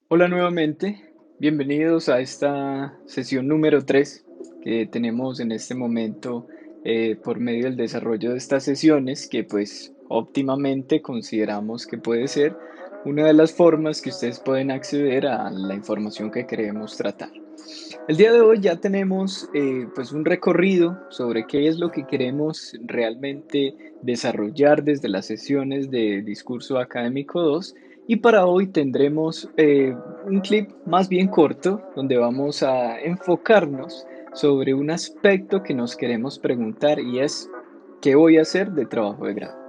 Hola nuevamente, bienvenidos a esta sesión número 3 que tenemos en este momento por medio del desarrollo de estas sesiones que pues óptimamente consideramos que puede ser una de las formas que ustedes pueden acceder a la información que queremos tratar. El día de hoy ya tenemos pues un recorrido sobre qué es lo que queremos realmente desarrollar desde las sesiones de discurso académico 2 y para hoy tendremos un clip más bien corto donde vamos a enfocarnos sobre un aspecto que nos queremos preguntar y es ¿qué voy a hacer de trabajo de grado?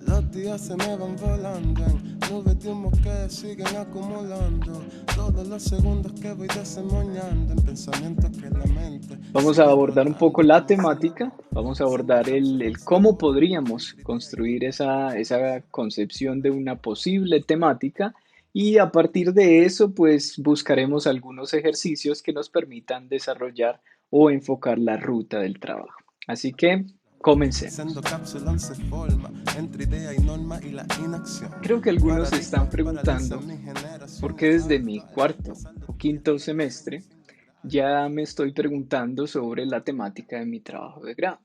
Los días se me van volando en nubes de humo que siguen acumulando. Todos los segundos que voy desemboñando en pensamientos que la mente Vamos a sigue abordar un poco rolando la como si temática, nada vamos a se abordar borrara solo el ese cómo borrón de podríamos memoria de construir ayer. esa concepción de una posible temática y a partir de eso, pues buscaremos algunos ejercicios que nos permitan desarrollar o enfocar la ruta del trabajo. Así que Siendo comencemos. cápsula se forma entre idea y norma y la inacción. Creo que algunos se Paradigmas están paralizan preguntando mi por generación. qué Está desde mi actual, cuarto pasando o tiempo y quinto el tiempo semestre sin parar. ya me estoy preguntando sobre la temática de mi trabajo de grado.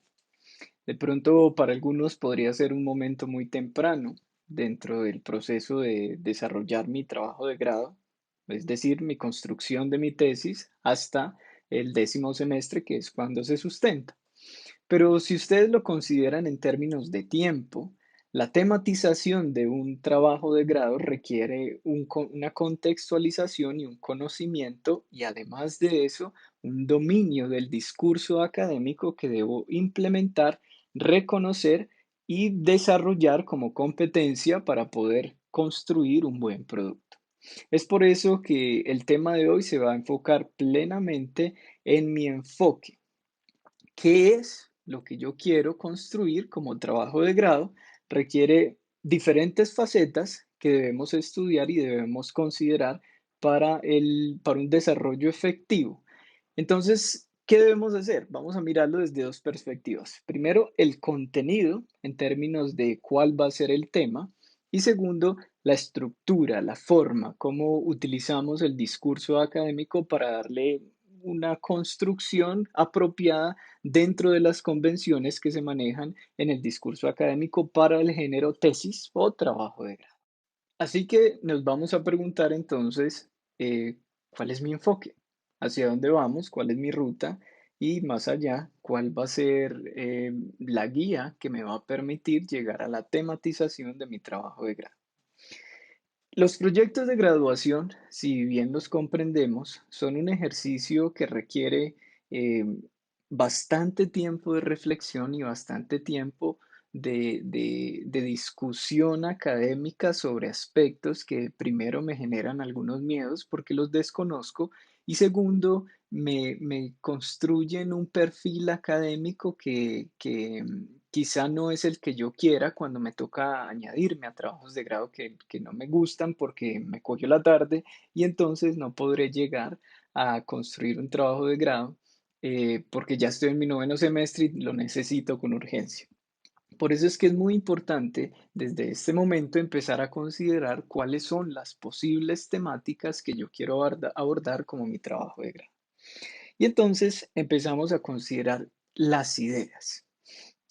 De pronto, para algunos podría ser un momento muy temprano dentro del proceso de desarrollar mi trabajo de grado, es decir, mi construcción de mi tesis hasta el 10.º semestre, que es cuando se sustenta. Pero si ustedes lo consideran en términos de tiempo, la tematización de un trabajo de grado requiere una contextualización y un conocimiento y además de eso, un dominio del discurso académico que debo implementar, reconocer y desarrollar como competencia para poder construir un buen producto. Es por eso que el tema de hoy se va a enfocar plenamente en mi enfoque. ¿Qué es lo que yo quiero construir como trabajo de grado? Requiere diferentes facetas que debemos estudiar y debemos considerar para un desarrollo efectivo. Entonces, ¿qué debemos hacer? Vamos a mirarlo desde dos perspectivas. Primero, el contenido en términos de cuál va a ser el tema. Y segundo, la estructura, la forma, cómo utilizamos el discurso académico para darle una construcción apropiada dentro de las convenciones que se manejan en el discurso académico para el género tesis o trabajo de grado. Así que nos vamos a preguntar entonces, ¿cuál es mi enfoque? ¿Hacia dónde vamos? ¿Cuál es mi ruta? Y más allá, ¿cuál va a ser la guía que me va a permitir llegar a la tematización de mi trabajo de grado? Los proyectos de graduación, si bien los comprendemos, son un ejercicio que requiere eh, bastante tiempo de reflexión y bastante tiempo de discusión académica sobre aspectos que primero me generan algunos miedos porque los desconozco y segundo, me construyen un perfil académico que quizá no es el que yo quiera cuando me toca añadirme a trabajos de grado que no me gustan porque me cogió la tarde y entonces no podré llegar a construir un trabajo de grado porque ya estoy en mi 9.º semestre y lo necesito con urgencia. Por eso es que es muy importante desde este momento empezar a considerar cuáles son las posibles temáticas que yo quiero abordar como mi trabajo de grado. Y entonces empezamos a considerar las ideas.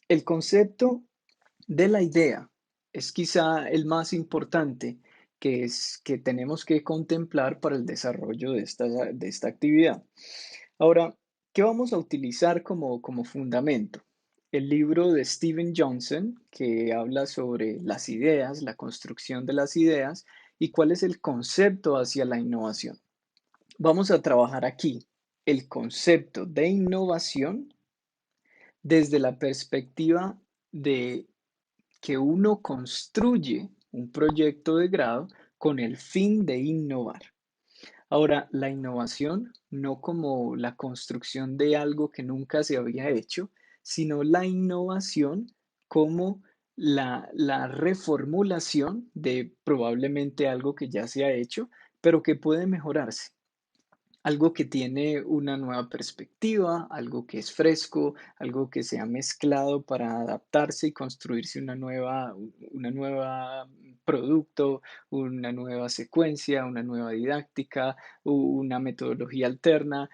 El concepto de la idea es quizá el más importante que tenemos que contemplar para el desarrollo de esta actividad. Ahora, ¿qué vamos a utilizar como fundamento? El libro de Steven Johnson, que habla sobre las ideas, la construcción de las ideas y cuál es el concepto hacia la innovación. Vamos a trabajar aquí el concepto de innovación desde la perspectiva de que uno construye un proyecto de grado con el fin de innovar. Ahora, la innovación no como la construcción de algo que nunca se había hecho, sino la innovación como la reformulación de probablemente algo que ya se ha hecho, pero que puede mejorarse. Algo que tiene una nueva perspectiva, algo que es fresco, algo que se ha mezclado para adaptarse y construirse una nueva producto, una nueva secuencia, una nueva didáctica, una metodología alterna.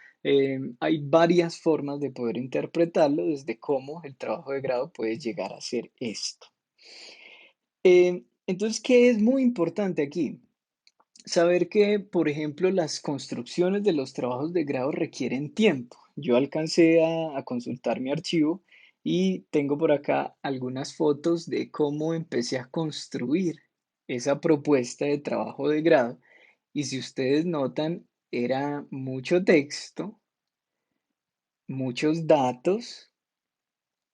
Hay varias formas de poder interpretarlo desde cómo el trabajo de grado puede llegar a ser esto. Entonces, ¿qué es muy importante aquí? Saber que, por ejemplo, las construcciones de los trabajos de grado requieren tiempo. Yo alcancé a consultar mi archivo y tengo por acá algunas fotos de cómo empecé a construir esa propuesta de trabajo de grado. Y si ustedes notan, era mucho texto, muchos datos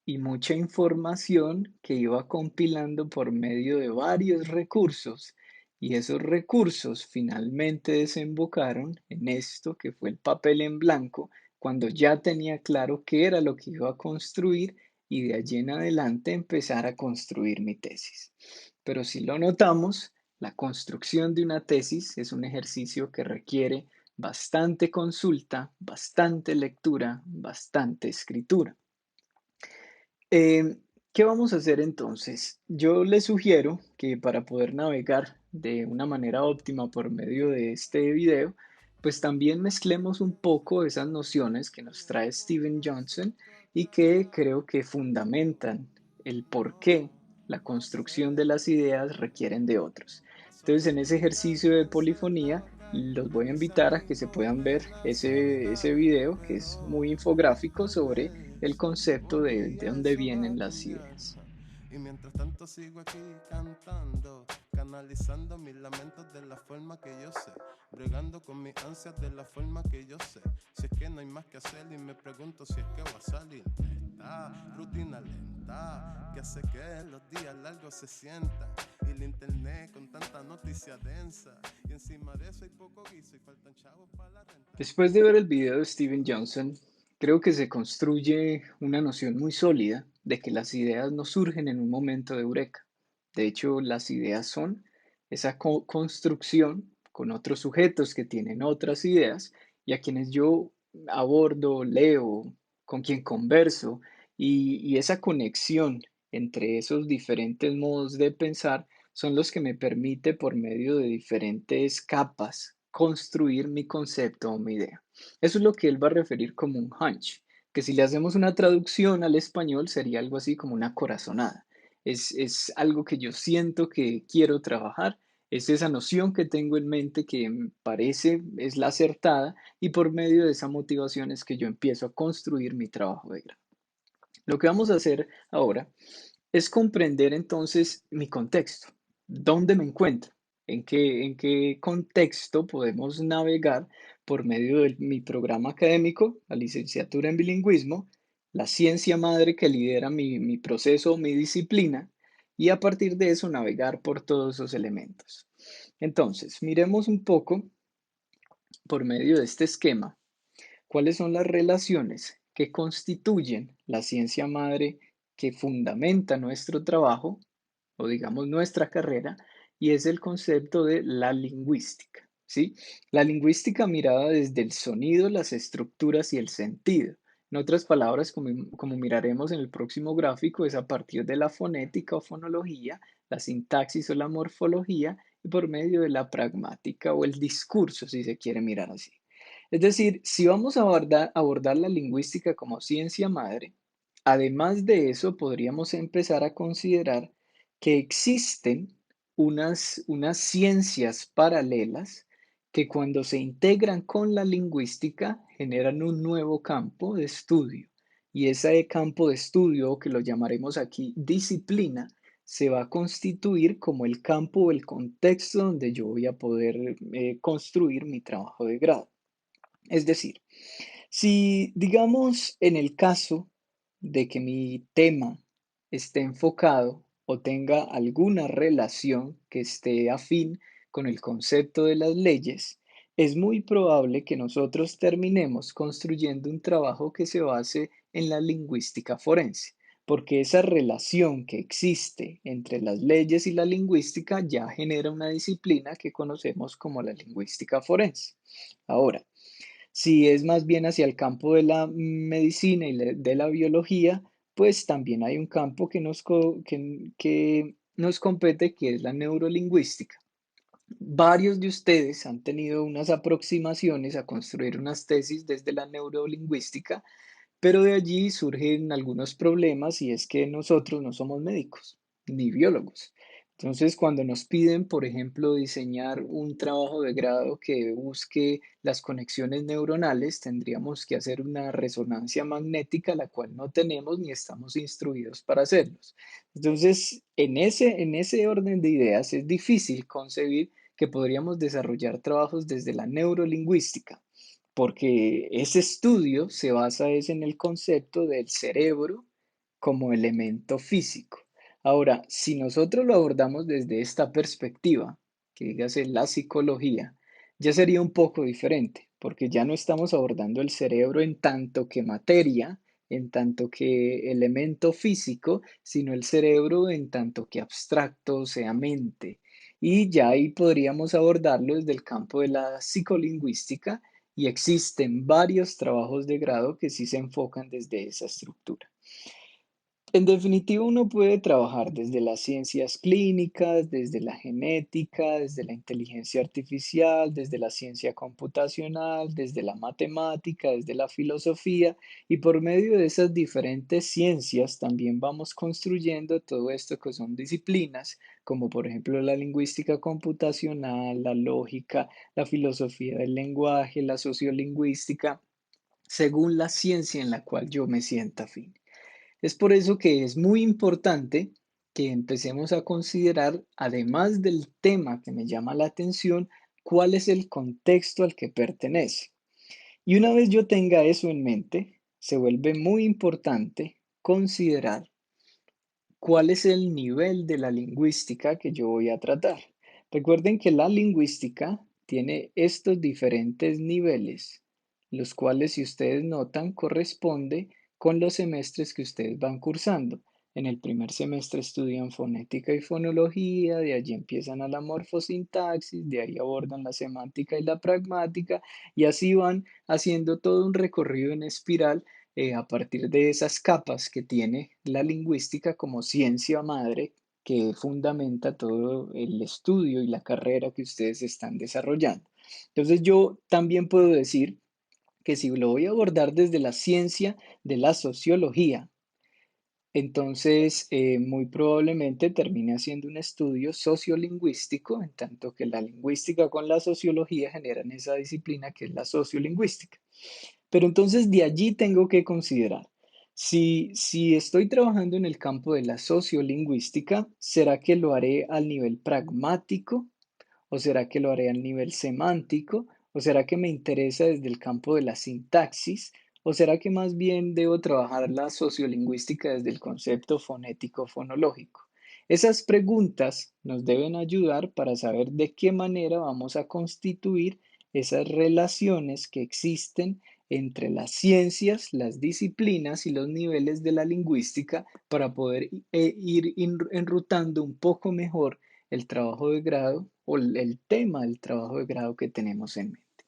y mucha información que iba compilando por medio de varios recursos. Y esos recursos finalmente desembocaron en esto que fue el papel en blanco, cuando ya tenía claro qué era lo que iba a construir y de allí en adelante empezar a construir mi tesis. Pero si lo notamos, la construcción de una tesis es un ejercicio que requiere bastante consulta, bastante lectura, bastante escritura. ¿Qué vamos a hacer entonces? Yo les sugiero que para poder navegar de una manera óptima por medio de este video, pues también mezclemos un poco esas nociones que nos trae Steven Johnson y que creo que fundamentan el por qué la construcción de las ideas requieren de otros. Entonces, en ese ejercicio de polifonía, los voy a invitar a que se puedan ver ese video que es muy infográfico sobre el concepto de dónde vienen las ideas. Y mientras tanto sigo aquí cantando, canalizando mis lamentos de la forma que yo sé, bregando con mis ansias de la forma que yo sé. Si es que no hay más que hacer y me pregunto si es que va a salir de esta rutina lenta que hace que los días largos se sientan. Y el internet con tanta noticia densa. Y encima de eso hay poco guiso y faltan chavos para la renta. Después de ver el video de Steven Johnson, creo que se construye una noción muy sólida de que las ideas no surgen en un momento de eureka. De hecho, las ideas son esa construcción con otros sujetos que tienen otras ideas y a quienes yo abordo, leo, con quien converso y esa conexión entre esos diferentes modos de pensar son los que me permite por medio de diferentes capas construir mi concepto o mi idea. Eso es lo que él va a referir como un hunch, que si le hacemos una traducción al español sería algo así como una corazonada. Es algo que yo siento que quiero trabajar, es esa noción que tengo en mente que me parece es la acertada y por medio de esa motivación es que yo empiezo a construir mi trabajo de grado. Lo que vamos a hacer ahora es comprender entonces mi contexto, dónde me encuentro, en qué contexto podemos navegar por medio de mi programa académico, la licenciatura en bilingüismo, la ciencia madre que lidera mi proceso, mi disciplina, y a partir de eso navegar por todos esos elementos. Entonces, miremos un poco por medio de este esquema cuáles son las relaciones que constituyen la ciencia madre que fundamenta nuestro trabajo o digamos nuestra carrera y es el concepto de la lingüística, ¿sí? La lingüística mirada desde el sonido, las estructuras y el sentido. En otras palabras, como miraremos en el próximo gráfico, es a partir de la fonética o fonología, la sintaxis o la morfología y por medio de la pragmática o el discurso, si se quiere mirar así. Es decir, si vamos a abordar la lingüística como ciencia madre, además de eso podríamos empezar a considerar que existen unas ciencias paralelas que cuando se integran con la lingüística generan un nuevo campo de estudio. Y ese campo de estudio, que lo llamaremos aquí disciplina, se va a constituir como el campo o el contexto donde yo voy a poder construir mi trabajo de grado. Es decir, si digamos en el caso de que mi tema esté enfocado o tenga alguna relación que esté afín con el concepto de las leyes, es muy probable que nosotros terminemos construyendo un trabajo que se base en la lingüística forense, porque esa relación que existe entre las leyes y la lingüística ya genera una disciplina que conocemos como la lingüística forense. Ahora, si es más bien hacia el campo de la medicina y de la biología, pues también hay un campo que nos compete, que es la neurolingüística. Varios de ustedes han tenido unas aproximaciones a construir unas tesis desde la neurolingüística, pero de allí surgen algunos problemas y es que nosotros no somos médicos ni biólogos. Entonces, cuando nos piden, por ejemplo, diseñar un trabajo de grado que busque las conexiones neuronales, tendríamos que hacer una resonancia magnética, la cual no tenemos ni estamos instruidos para hacerlos. Entonces, en ese orden de ideas, es difícil concebir que podríamos desarrollar trabajos desde la neurolingüística porque ese estudio se basa es en el concepto del cerebro como elemento físico. Ahora, si nosotros lo abordamos desde esta perspectiva, que dígase la psicología, ya sería un poco diferente, porque ya no estamos abordando el cerebro en tanto que materia, en tanto que elemento físico, sino el cerebro en tanto que abstracto, o sea, mente. Y ya ahí podríamos abordarlo desde el campo de la psicolingüística y existen varios trabajos de grado que sí se enfocan desde esa estructura. En definitiva, uno puede trabajar desde las ciencias clínicas, desde la genética, desde la inteligencia artificial, desde la ciencia computacional, desde la matemática, desde la filosofía, y por medio de esas diferentes ciencias también vamos construyendo todo esto que son disciplinas, como por ejemplo la lingüística computacional, la lógica, la filosofía del lenguaje, la sociolingüística, según la ciencia en la cual yo me sienta afín. Es por eso que es muy importante que empecemos a considerar, además del tema que me llama la atención, cuál es el contexto al que pertenece. Y una vez yo tenga eso en mente, se vuelve muy importante considerar cuál es el nivel de la lingüística que yo voy a tratar. Recuerden que la lingüística tiene estos diferentes niveles, los cuales, si ustedes notan, corresponde con los semestres que ustedes van cursando. En el primer semestre estudian fonética y fonología, de allí empiezan a la morfosintaxis, de ahí abordan la semántica y la pragmática, y así van haciendo todo un recorrido en espiral a partir de esas capas que tiene la lingüística como ciencia madre que fundamenta todo el estudio y la carrera que ustedes están desarrollando. Entonces yo también puedo decir que si lo voy a abordar desde la ciencia de la sociología, entonces muy probablemente termine haciendo un estudio sociolingüístico, en tanto que la lingüística con la sociología generan esa disciplina que es la sociolingüística. Pero entonces de allí tengo que considerar, si estoy trabajando en el campo de la sociolingüística, ¿será que lo haré al nivel pragmático? ¿O será que lo haré al nivel semántico? ¿O será que me interesa desde el campo de la sintaxis? ¿O será que más bien debo trabajar la sociolingüística desde el concepto fonético-fonológico? Esas preguntas nos deben ayudar para saber de qué manera vamos a constituir esas relaciones que existen entre las ciencias, las disciplinas y los niveles de la lingüística para poder ir enrutando un poco mejor el trabajo de grado o el tema del trabajo de grado que tenemos en mente.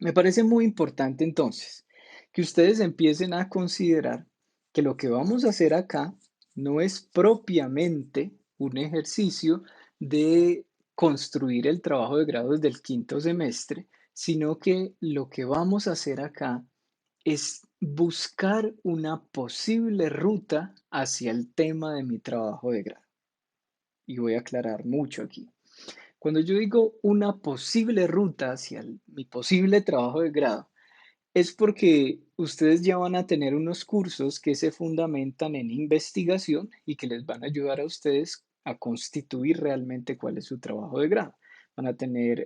Me parece muy importante entonces que ustedes empiecen a considerar que lo que vamos a hacer acá no es propiamente un ejercicio de construir el trabajo de grado desde el quinto semestre, sino que lo que vamos a hacer acá es buscar una posible ruta hacia el tema de mi trabajo de grado. Y voy a aclarar mucho aquí. Cuando yo digo una posible ruta hacia mi posible trabajo de grado, es porque ustedes ya van a tener unos cursos que se fundamentan en investigación y que les van a ayudar a ustedes a constituir realmente cuál es su trabajo de grado. Van a tener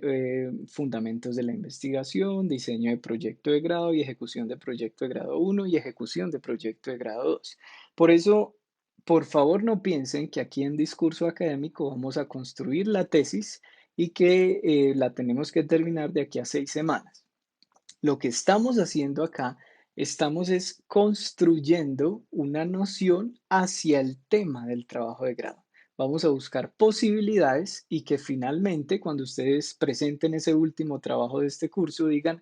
fundamentos de la investigación, diseño de proyecto de grado y ejecución de proyecto de grado uno y ejecución de proyecto de grado 2. Por eso, por favor, no piensen que aquí en discurso académico vamos a construir la tesis y que la tenemos que terminar de aquí a 6 semanas. Lo que estamos haciendo acá, estamos es construyendo una noción hacia el tema del trabajo de grado. Vamos a buscar posibilidades y que finalmente, cuando ustedes presenten ese último trabajo de este curso, digan,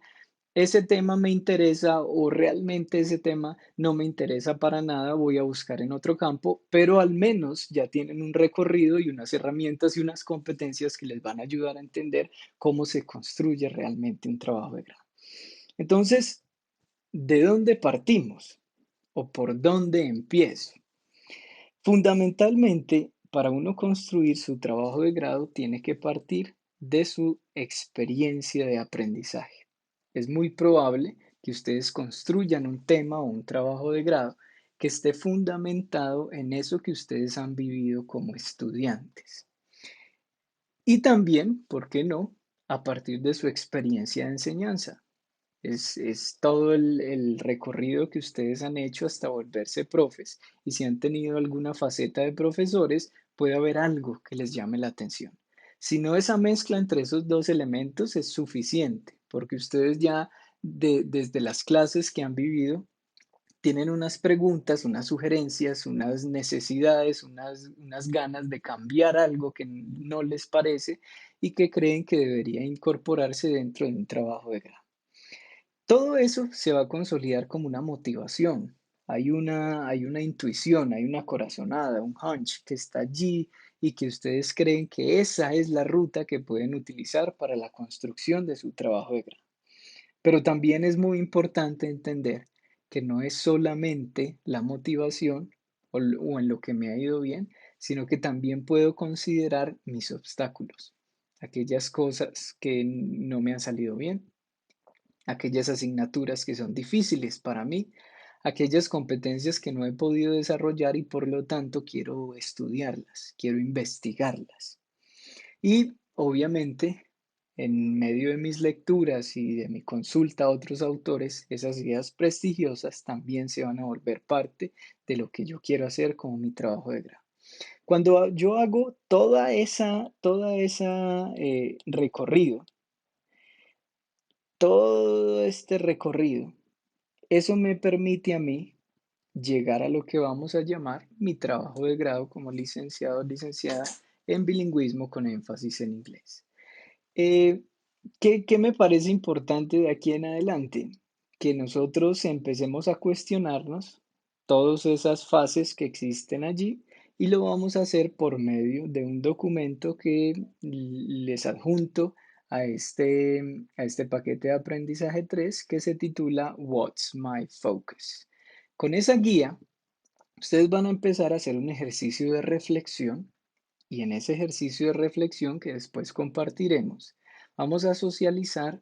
ese tema me interesa o realmente ese tema no me interesa para nada, voy a buscar en otro campo, pero al menos ya tienen un recorrido y unas herramientas y unas competencias que les van a ayudar a entender cómo se construye realmente un trabajo de grado. Entonces, ¿de dónde partimos o por dónde empiezo? Fundamentalmente, para uno construir su trabajo de grado, tiene que partir de su experiencia de aprendizaje. Es muy probable que ustedes construyan un tema o un trabajo de grado que esté fundamentado en eso que ustedes han vivido como estudiantes. Y también, ¿por qué no?, a partir de su experiencia de enseñanza. Es todo el recorrido que ustedes han hecho hasta volverse profes, y si han tenido alguna faceta de profesores, puede haber algo que les llame la atención. Si no, esa mezcla entre esos dos elementos es suficiente, porque ustedes ya desde las clases que han vivido tienen unas preguntas, unas sugerencias, unas necesidades, unas ganas de cambiar algo que no les parece y que creen que debería incorporarse dentro de un trabajo de grado. Todo eso se va a consolidar como una motivación. Hay una intuición, hay una corazonada, un hunch que está allí y que ustedes creen que esa es la ruta que pueden utilizar para la construcción de su trabajo de grado. Pero también es muy importante entender que no es solamente la motivación o en lo que me ha ido bien, sino que también puedo considerar mis obstáculos, aquellas cosas que no me han salido bien, aquellas asignaturas que son difíciles para mí, aquellas competencias que no he podido desarrollar y por lo tanto quiero estudiarlas, quiero investigarlas. Y obviamente, en medio de mis lecturas y de mi consulta a otros autores, esas ideas prestigiosas también se van a volver parte de lo que yo quiero hacer como mi trabajo de grado. Cuando yo hago toda esa recorrido, todo este recorrido, eso me permite a mí llegar a lo que vamos a llamar mi trabajo de grado como licenciado o licenciada en bilingüismo con énfasis en inglés. Eh, ¿qué me parece importante de aquí en adelante? Que nosotros empecemos a cuestionarnos todas esas fases que existen allí y lo vamos a hacer por medio de un documento que les adjunto a este paquete de aprendizaje 3 que se titula What's My Focus. Con esa guía, ustedes van a empezar a hacer un ejercicio de reflexión y en ese ejercicio de reflexión que después compartiremos, vamos a socializar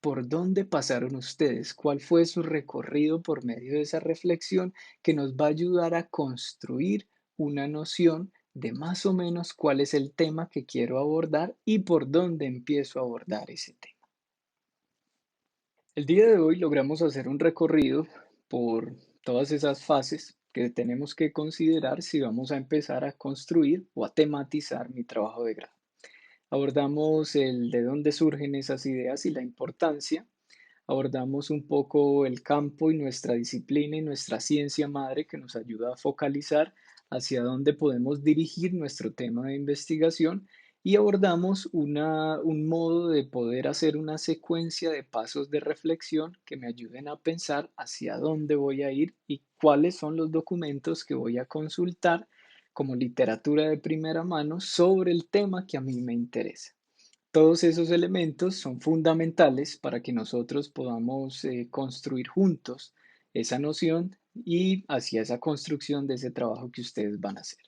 por dónde pasaron ustedes, cuál fue su recorrido por medio de esa reflexión que nos va a ayudar a construir una noción de más o menos cuál es el tema que quiero abordar y por dónde empiezo a abordar ese tema. El día de hoy logramos hacer un recorrido por todas esas fases que tenemos que considerar si vamos a empezar a construir o a tematizar mi trabajo de grado. Abordamos el de dónde surgen esas ideas y la importancia. Abordamos un poco el campo y nuestra disciplina y nuestra ciencia madre que nos ayuda a focalizar hacia dónde podemos dirigir nuestro tema de investigación y abordamos un modo de poder hacer una secuencia de pasos de reflexión que me ayuden a pensar hacia dónde voy a ir y cuáles son los documentos que voy a consultar como literatura de primera mano sobre el tema que a mí me interesa. Todos esos elementos son fundamentales para que nosotros podamos construir juntos esa noción y hacia esa construcción de ese trabajo que ustedes van a hacer.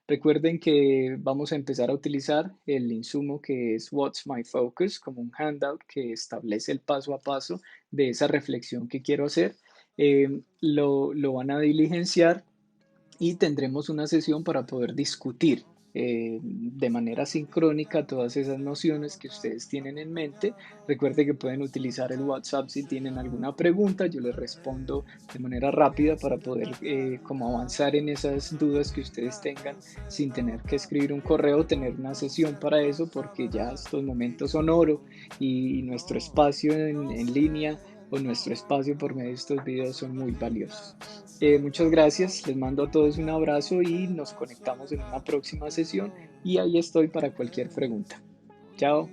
Recuerden que vamos a empezar a utilizar el insumo que es What's My Focus como un handout que establece el paso a paso de esa reflexión que quiero hacer. Lo van a diligenciar y tendremos una sesión para poder discutir de manera sincrónica todas esas nociones que ustedes tienen en mente. Recuerde que pueden utilizar el WhatsApp si tienen alguna pregunta, yo les respondo de manera rápida para poder como avanzar en esas dudas que ustedes tengan sin tener que escribir un correo, tener una sesión para eso, porque ya estos momentos son oro y nuestro espacio en línea o nuestro espacio por medio de estos videos son muy valiosos. Muchas gracias, les mando a todos un abrazo y nos conectamos en una próxima sesión y ahí estoy para cualquier pregunta. Chao.